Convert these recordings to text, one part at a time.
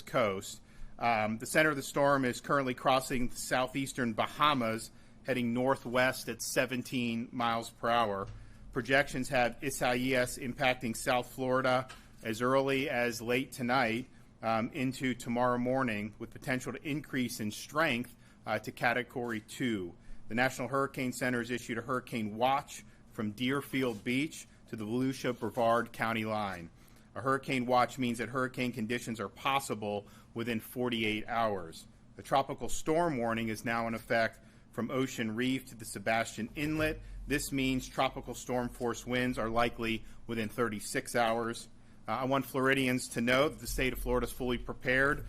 coast. The center of the storm is currently crossing the southeastern Bahamas, heading northwest at 17 miles per hour. Projections have Isaias impacting South Florida as early as late tonight into tomorrow morning, with potential to increase in strength to Category 2. The National Hurricane Center has issued a hurricane watch from Deerfield Beach to the Volusia-Brevard County line. A hurricane watch means that hurricane conditions are possible within 48 hours. The tropical storm warning is now in effect from Ocean Reef to the Sebastian Inlet. This means tropical storm force winds are likely within 36 hours. I want Floridians to know that the state of Florida is fully prepared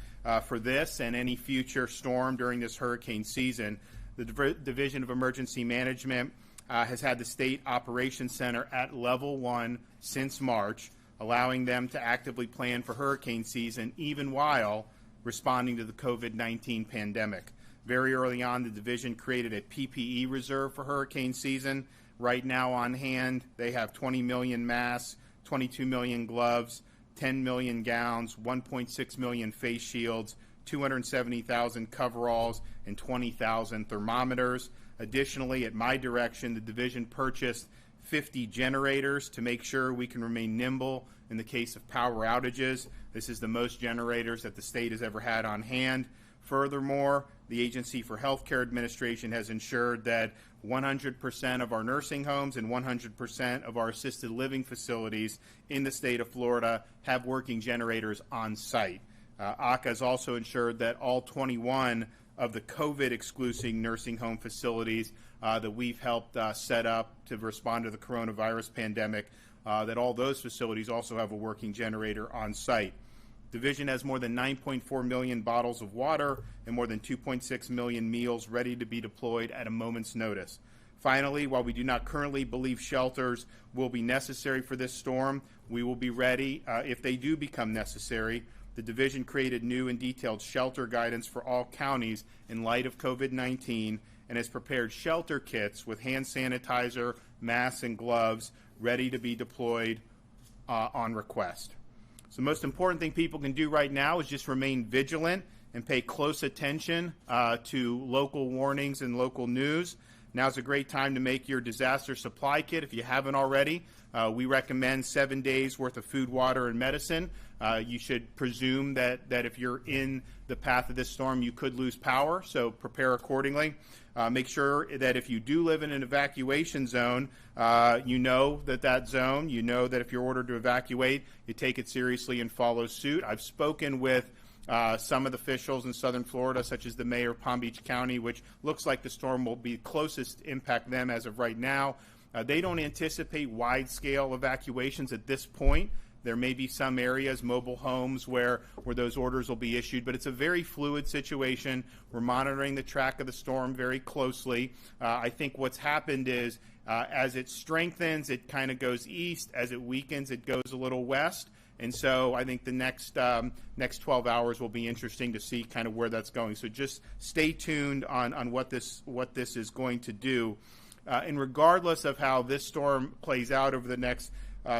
for this and any future storm during this hurricane season. The Division of Emergency Management has had the State Operations Center at Level 1 since March, allowing them to actively plan for hurricane season even while responding to the COVID-19 pandemic. Very early on, the division created a PPE reserve for hurricane season. Right now on hand, they have 20 million masks, 22 million gloves, 10 million gowns, 1.6 million face shields, 270,000 coveralls, and 20,000 thermometers. Additionally, at my direction, the division purchased 50 generators to make sure we can remain nimble in the case of power outages. This is the most generators that the state has ever had on hand. Furthermore, the Agency for Healthcare Administration has ensured that 100% of our nursing homes and 100% of our assisted living facilities in the state of Florida have working generators on site. AHCA has also ensured that all 21 of the COVID-exclusive nursing home facilities that we've helped set up to respond to the coronavirus pandemic, that all those facilities also have a working generator on site. Division has more than 9.4 million bottles of water and more than 2.6 million meals ready to be deployed at a moment's notice. Finally, while we do not currently believe shelters will be necessary for this storm, we will be ready if they do become necessary. The division created new and detailed shelter guidance for all counties in light of COVID-19 and has prepared shelter kits with hand sanitizer, masks, and gloves ready to be deployed on request. So the most important thing people can do right now is just remain vigilant and pay close attention to local warnings and local news. Now's a great time to make your disaster supply kit if you haven't already. We recommend 7 days worth of food, water, and medicine. You should presume that if you're in the path of this storm, you could lose power, so prepare accordingly. Make sure that if you do live in an evacuation zone, you know that zone, you know that if you're ordered to evacuate, you take it seriously and follow suit. I've spoken with some of the officials in southern Florida, such as the mayor of Palm Beach County, which looks like the storm will be closest to impact them as of right now. They don't anticipate wide-scale evacuations at this point. There may be some areas, mobile homes, where those orders will be issued, but it's a very fluid situation. We're monitoring the track of the storm very closely. I think what's happened is as it strengthens, it kind of goes east. As it weakens, it goes a little west. And so I think the next 12 hours will be interesting to see kind of where that's going. So just stay tuned on what this is going to do. And regardless of how this storm plays out over the next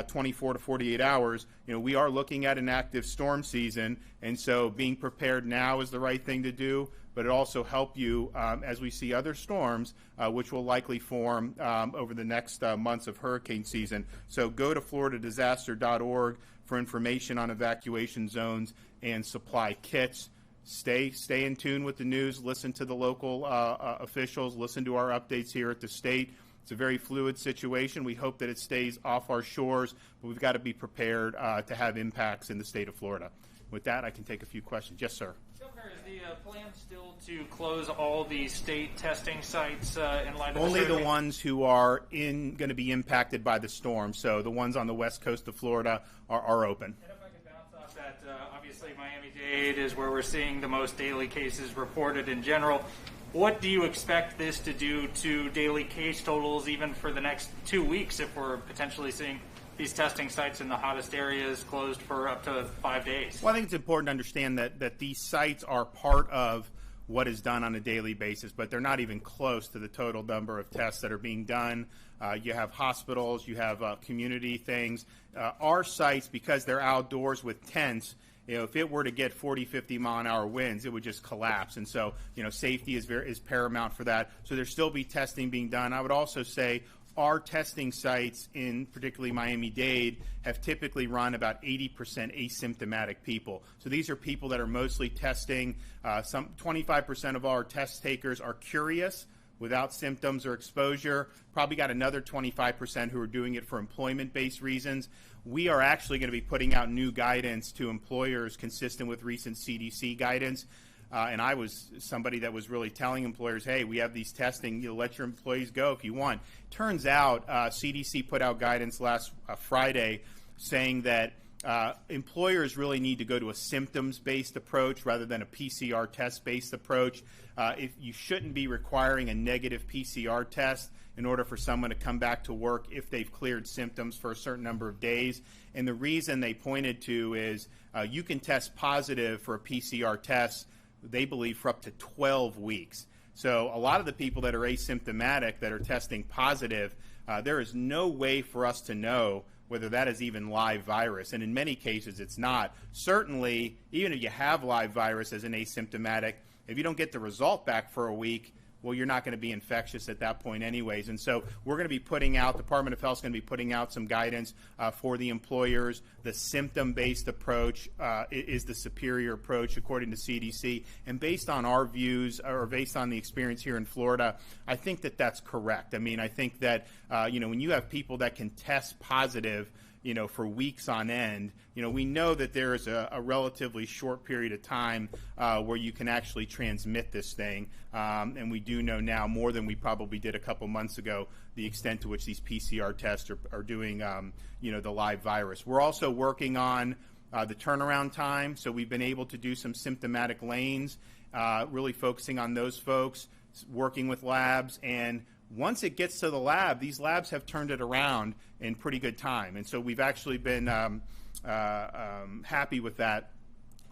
24 to 48 hours, we are looking at an active storm season, and so being prepared now is the right thing to do, but it also help you as we see other storms, which will likely form over the next months of hurricane season. So go to floridadisaster.org for information on evacuation zones and supply kits. Stay in tune with the news, listen to the local officials, listen to our updates here at the state. It's a very fluid situation. We hope that it stays off our shores, but we've got to be prepared to have impacts in the state of Florida. With that, I can take a few questions. Yes, sir. Governor, is the plan still to close all the state testing sites in light of only the ones who are going to be impacted by the storm? So the ones on the west coast of Florida are open. And if I could bounce off that, obviously Miami-Dade is where we're seeing the most daily cases reported in general. What do you expect this to do to daily case totals even for the next 2 weeks if we're potentially seeing these testing sites in the hottest areas closed for up to 5 days? Well, I think it's important to understand that these sites are part of what is done on a daily basis, but they're not even close to the total number of tests that are being done. You have hospitals, you have community things. Our sites, because they're outdoors with tents, if it were to get 40, 50-mile-an-hour winds, it would just collapse. And so, safety is paramount for that. So there'll still be testing being done. I would also say our testing sites in particularly Miami-Dade have typically run about 80% asymptomatic people. So these are people that are mostly testing. Some 25% of our test takers are curious without symptoms or exposure. Probably got another 25% who are doing it for employment-based reasons. We are actually going to be putting out new guidance to employers consistent with recent CDC guidance. And I was somebody that was really telling employers, hey, we have these testing, let your employees go if you want. Turns out CDC put out guidance last Friday saying that employers really need to go to a symptoms-based approach rather than a PCR test-based approach. If you shouldn't be requiring a negative PCR test in order for someone to come back to work if they've cleared symptoms for a certain number of days. And the reason they pointed to is you can test positive for a PCR test, they believe, for up to 12 weeks. So a lot of the people that are asymptomatic that are testing positive, there is no way for us to know whether that is even live virus. And in many cases, it's not. Certainly, even if you have live virus as an asymptomatic, if you don't get the result back for a week, well, you're not going to be infectious at that point anyways. And so we're going to be putting out, the Department of Health is going to be putting out some guidance for the employers. The symptom-based approach is the superior approach according to CDC. And based on our views, or based on the experience here in Florida, I think that that's correct. I mean, I think that, when you have people that can test positive, for weeks on end, we know that there is a relatively short period of time where you can actually transmit this thing. And we do know now more than we probably did a couple months ago, the extent to which these PCR tests are doing, the live virus. We're also working on the turnaround time. So we've been able to do some symptomatic lanes, really focusing on those folks, working with labs. And once it gets to the lab, these labs have turned it around in pretty good time. And so we've actually been happy with that.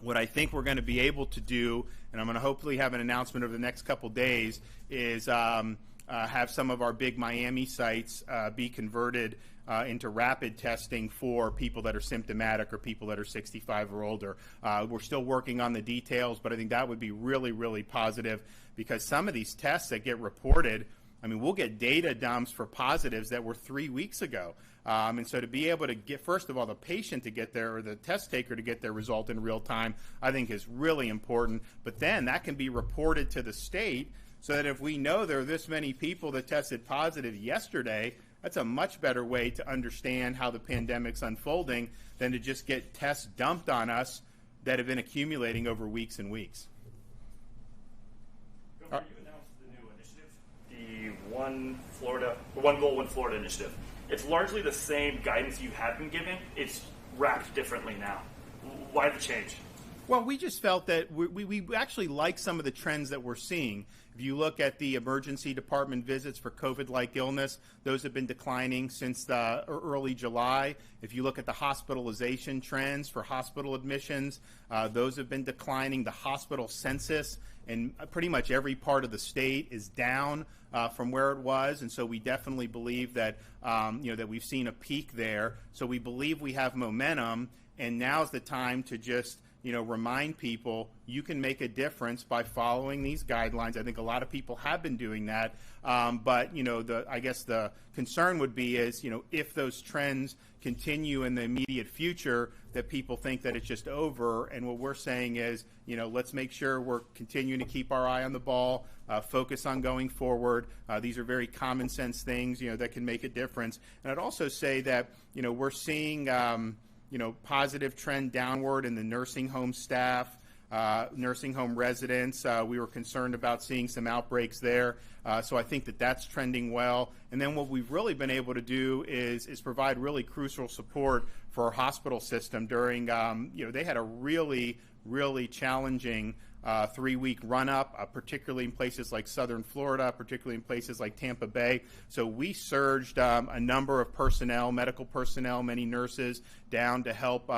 What I think we're going to be able to do, and I'm going to hopefully have an announcement over the next couple days, is have some of our big Miami sites be converted into rapid testing for people that are symptomatic or people that are 65 or older. We're still working on the details, but I think that would be really, really positive, because some of these tests that get reported, I mean, we'll get data dumps for positives that were 3 weeks ago. And so to be able to get, first of all, the patient to get their, or the test taker to get their result in real time, I think is really important. But then that can be reported to the state so that if we know there are this many people that tested positive yesterday, that's a much better way to understand how the pandemic's unfolding than to just get tests dumped on us that have been accumulating over weeks and weeks. Governor, you announced the new initiative, the One Goal, One Florida initiative. It's largely the same guidance you had been giving. It's wrapped differently now. Why the change? Well, we just felt that we actually like some of the trends that we're seeing. If you look at the emergency department visits for COVID-like illness, those have been declining since early July. If you look at the hospitalization trends for hospital admissions, those have been declining. The hospital census in pretty much every part of the state is down from where it was, and so we definitely believe that that we've seen a peak there. So we believe we have momentum, and now's the time to just remind people you can make a difference by following these guidelines. I think a lot of people have been doing that, but I guess the concern would be is if those trends continue in the immediate future, that people think that it's just over. And what we're saying is let's make sure we're continuing to keep our eye on the ball, focus on going forward. These are very common sense things that can make a difference. And I'd also say that we're seeing positive trend downward in the nursing home staff, nursing home residents. We were concerned about seeing some outbreaks there. So I think that that's trending well. And then what we've really been able to do is provide really crucial support for our hospital system during, they had a really, really challenging 3-week run-up, particularly in places like southern Florida, particularly in places like Tampa Bay. So we surged a number of personnel, medical personnel, many nurses, down to help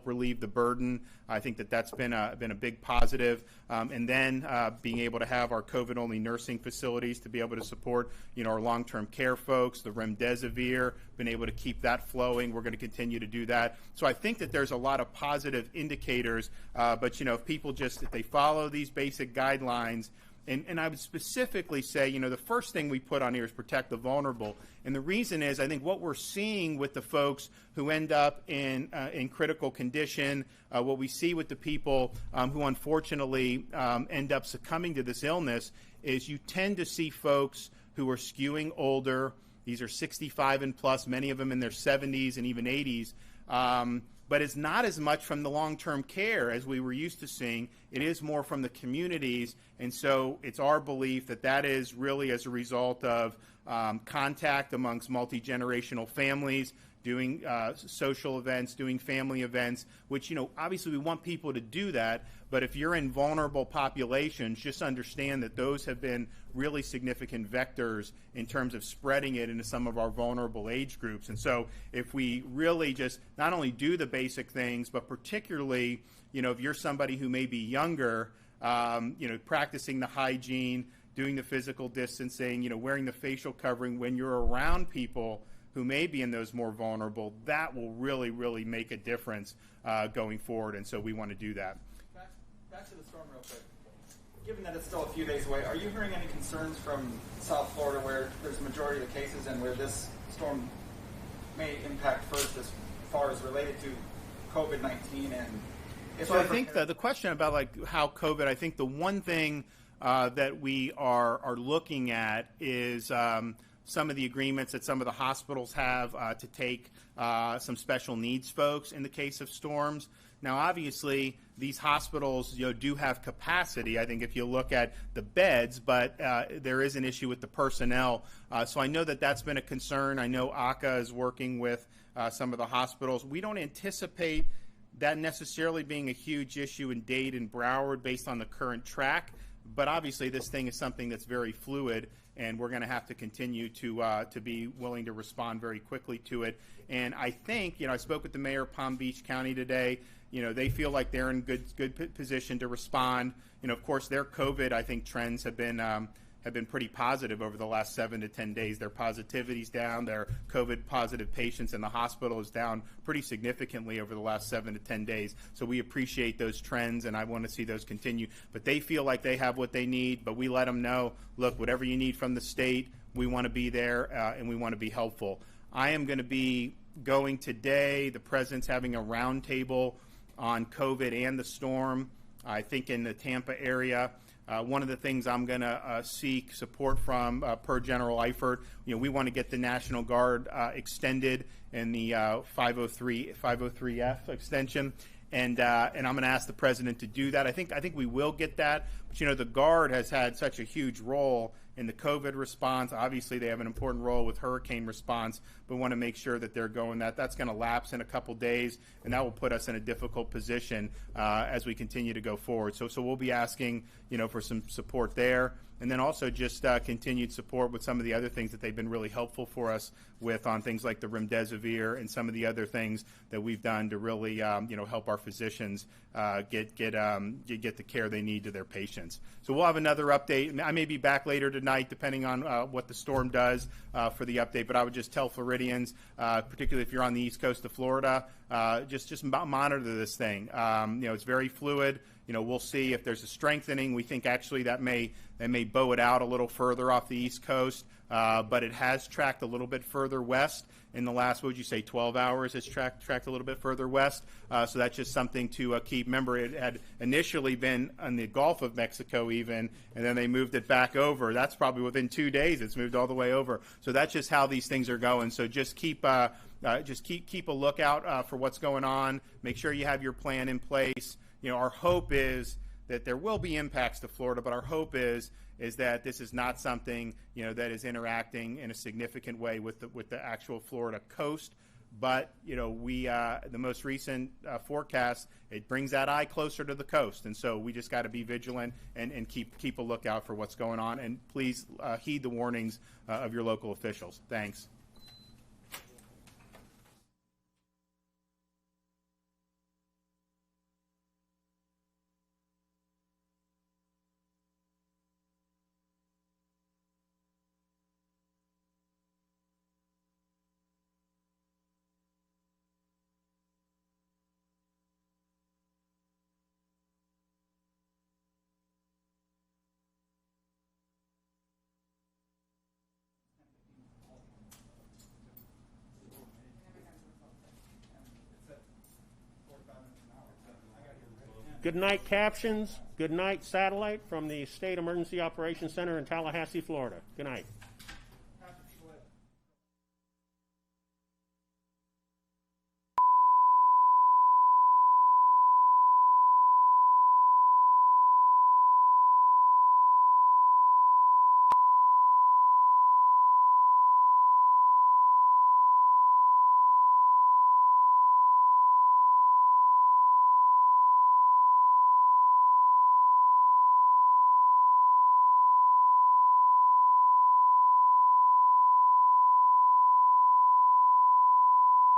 relieve the burden. I think that that's been a big positive. And then being able to have our COVID-only nursing facilities to be able to support our long-term care folks, the remdesivir, been able to keep that flowing. We're going to continue to do that. So I think that there's a lot of positive indicators, but if people if they follow these basic guidelines, and I would specifically say, the first thing we put on here is protect the vulnerable. And the reason is, I think what we're seeing with the folks who end up in critical condition, what we see with the people who unfortunately end up succumbing to this illness, is you tend to see folks who are skewing older. These are 65 and plus, many of them in their 70s and even 80s. But it's not as much from the long-term care as we were used to seeing. It is more from the communities, and so it's our belief that that is really as a result of contact amongst multi-generational families, doing social events, doing family events, which, obviously we want people to do that, but if you're in vulnerable populations, just understand that those have been really significant vectors in terms of spreading it into some of our vulnerable age groups. And so if we really just not only do the basic things, but particularly, if you're somebody who may be younger, practicing the hygiene, doing the physical distancing, wearing the facial covering when you're around people who may be in those more vulnerable, that will really, really make a difference going forward. And so we want to do that. Back to the storm real quick. Given that it's still a few days away, are you hearing any concerns from South Florida where there's a majority of the cases and where this storm may impact first as far as related to COVID-19? And so I think the question about how COVID, I think the one thing that we are looking at is some of the agreements that some of the hospitals have to take some special needs folks in the case of storms. Now, obviously, these hospitals do have capacity, I think, if you look at the beds, but there is an issue with the personnel. So I know that that's been a concern. I know ACA is working with some of the hospitals. We don't anticipate that necessarily being a huge issue in Dade and Broward based on the current track, but obviously this thing is something that's very fluid, and we're going to have to continue to be willing to respond very quickly to it. And I think, I spoke with the mayor of Palm Beach County today. They feel like they're in good position to respond. Of course, their COVID, I think, trends have been pretty positive over the last 7 to 10 days. Their positivity's down. Their COVID positive patients in the hospital is down pretty significantly over the last 7 to 10 days. So we appreciate those trends, and I want to see those continue. But they feel like they have what they need, but we let them know, look, whatever you need from the state, we want to be there, and we want to be helpful. I am going to be going today. The president's having a roundtable on COVID and the storm, I think in the Tampa area. One of the things I'm going to seek support from, per General Eifert, we want to get the National Guard extended in the 503F extension, and I'm going to ask the president to do that. I think we will get that, but the Guard has had such a huge role in the COVID response. Obviously, they have an important role with hurricane response, but we want to make sure that they're going. That's going to lapse in a couple days, and that will put us in a difficult position as we continue to go forward. So we'll be asking, for some support there, and then also just continued support with some of the other things that they've been really helpful for us with on things like the remdesivir and some of the other things that we've done to really, help our physicians get the care they need to their patients. So we'll have another update. I may be back later tonight, depending on what the storm does for the update. But I would just tell Floridians, particularly if you're on the east coast of Florida, just monitor this thing. It's very fluid. We'll see if there's a strengthening. We think actually that may bow it out a little further off the east coast, but it has tracked a little bit further west in the last, what would you say, 12 hours? It's tracked a little bit further west. So that's just something to keep. Remember, it had initially been on the Gulf of Mexico even, and then they moved it back over. That's probably within 2 days. It's moved all the way over. So that's just how these things are going. So just keep a lookout for what's going on. Make sure you have your plan in place. Our hope is that there will be impacts to Florida, but our hope is that this is not something that is interacting in a significant way with the actual Florida coast. But the most recent forecast, it brings that eye closer to the coast, and so we just got to be vigilant and keep a lookout for what's going on. And please heed the warnings of your local officials. Thanks. Good night captions. Good night satellite from the State Emergency Operations Center in Tallahassee, Florida. Good night.